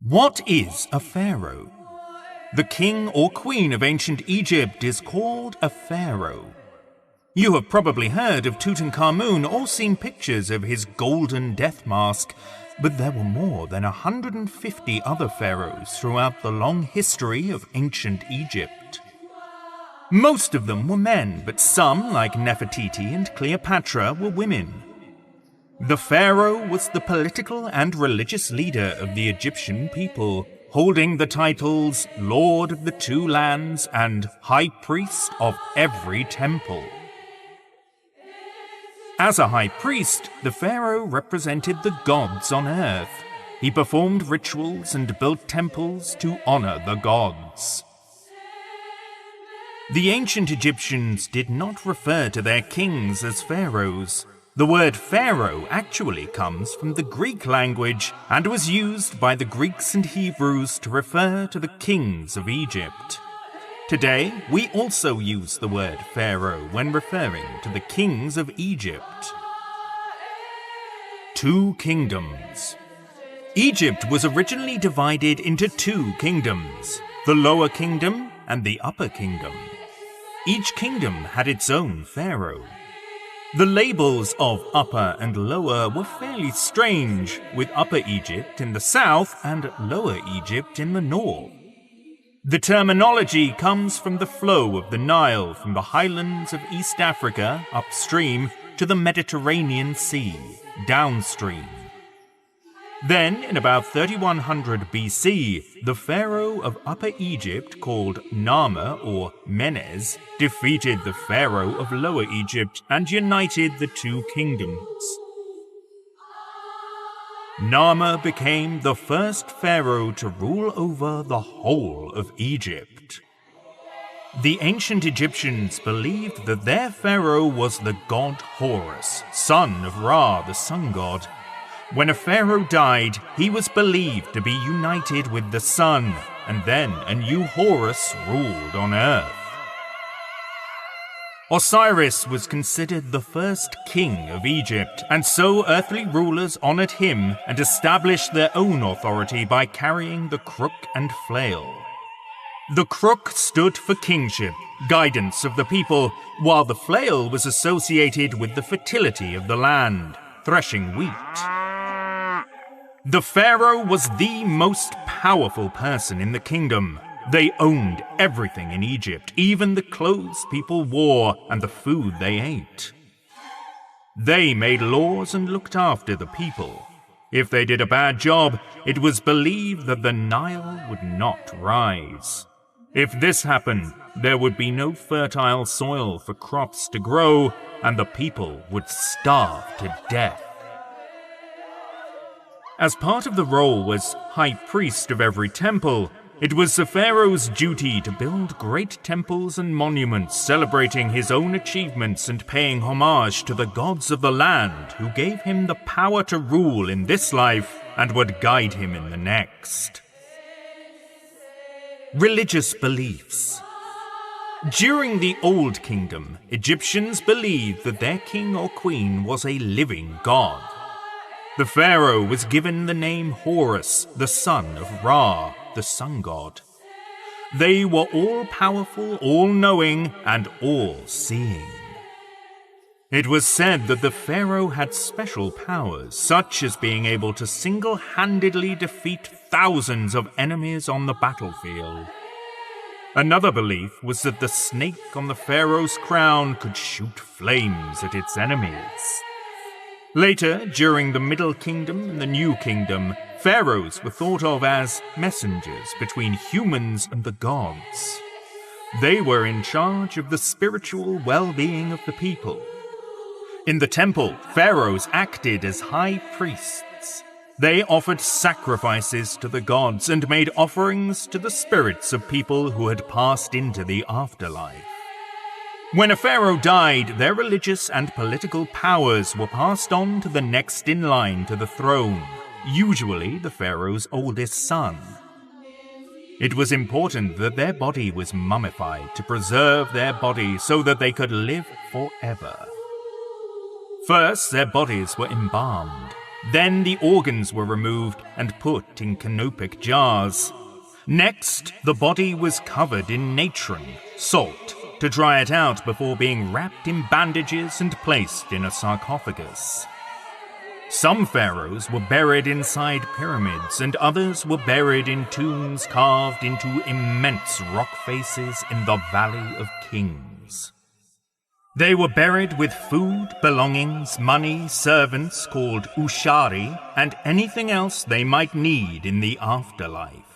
What is a pharaoh? The king or queen of ancient Egypt is called a pharaoh. You have probably heard of Tutankhamun or seen pictures of his golden death mask, but there were more than 150 other pharaohs throughout the long history of ancient Egypt. Most of them were men, but some, like Nefertiti and Cleopatra, were women. The pharaoh was the political and religious leader of the Egyptian people, holding the titles Lord of the Two Lands and High Priest of every temple. As a high priest, the pharaoh represented the gods on earth. He performed rituals and built temples to honor the gods. The ancient Egyptians did not refer to their kings as pharaohs. The word pharaoh actually comes from the Greek language and was used by the Greeks and Hebrews to refer to the kings of Egypt. Today, we also use the word pharaoh when referring to the kings of Egypt. Two kingdoms. Egypt was originally divided into two kingdoms, the Lower Kingdom and the Upper Kingdom. Each kingdom had its own pharaoh. The labels of Upper and Lower were fairly strange, with Upper Egypt in the south and Lower Egypt in the north. The terminology comes from the flow of the Nile from the highlands of East Africa upstream to the Mediterranean Sea downstream. Then, in about 3100 BC, the pharaoh of Upper Egypt, called Narmer or Menes, defeated the pharaoh of Lower Egypt and united the two kingdoms. Narmer became the first pharaoh to rule over the whole of Egypt. The ancient Egyptians believed that their pharaoh was the god Horus, son of Ra, the sun god. When a pharaoh died, he was believed to be united with the sun, and then a new Horus ruled on earth. Osiris was considered the first king of Egypt, and so earthly rulers honored him and established their own authority by carrying the crook and flail. The crook stood for kingship, guidance of the people, while the flail was associated with the fertility of the land, threshing wheat. The pharaoh was the most powerful person in the kingdom. They owned everything in Egypt, even the clothes people wore and the food they ate. They made laws and looked after the people. If they did a bad job, it was believed that the Nile would not rise. If this happened, there would be no fertile soil for crops to grow, and the people would starve to death. As part of the role as high priest of every temple, it was the pharaoh's duty to build great temples and monuments celebrating his own achievements and paying homage to the gods of the land who gave him the power to rule in this life and would guide him in the next. Religious beliefs. During the Old Kingdom, Egyptians believed that their king or queen was a living god. The pharaoh was given the name Horus, the son of Ra, the sun god. They were all-powerful, all-knowing, and all-seeing. It was said that the pharaoh had special powers, such as being able to single-handedly defeat thousands of enemies on the battlefield. Another belief was that the snake on the pharaoh's crown could shoot flames at its enemies. Later, during the Middle Kingdom and the New Kingdom, pharaohs were thought of as messengers between humans and the gods. They were in charge of the spiritual well-being of the people. In the temple, pharaohs acted as high priests. They offered sacrifices to the gods and made offerings to the spirits of people who had passed into the afterlife. When a pharaoh died, their religious and political powers were passed on to the next in line to the throne, usually the pharaoh's oldest son. It was important that their body was mummified to preserve their body so that they could live forever. First, their bodies were embalmed. Then the organs were removed and put in canopic jars. Next, the body was covered in natron, salt, to dry it out before being wrapped in bandages and placed in a sarcophagus. Some pharaohs were buried inside pyramids, and others were buried in tombs carved into immense rock faces in the Valley of Kings. They were buried with food, belongings, money, servants called ushari, and anything else they might need in the afterlife.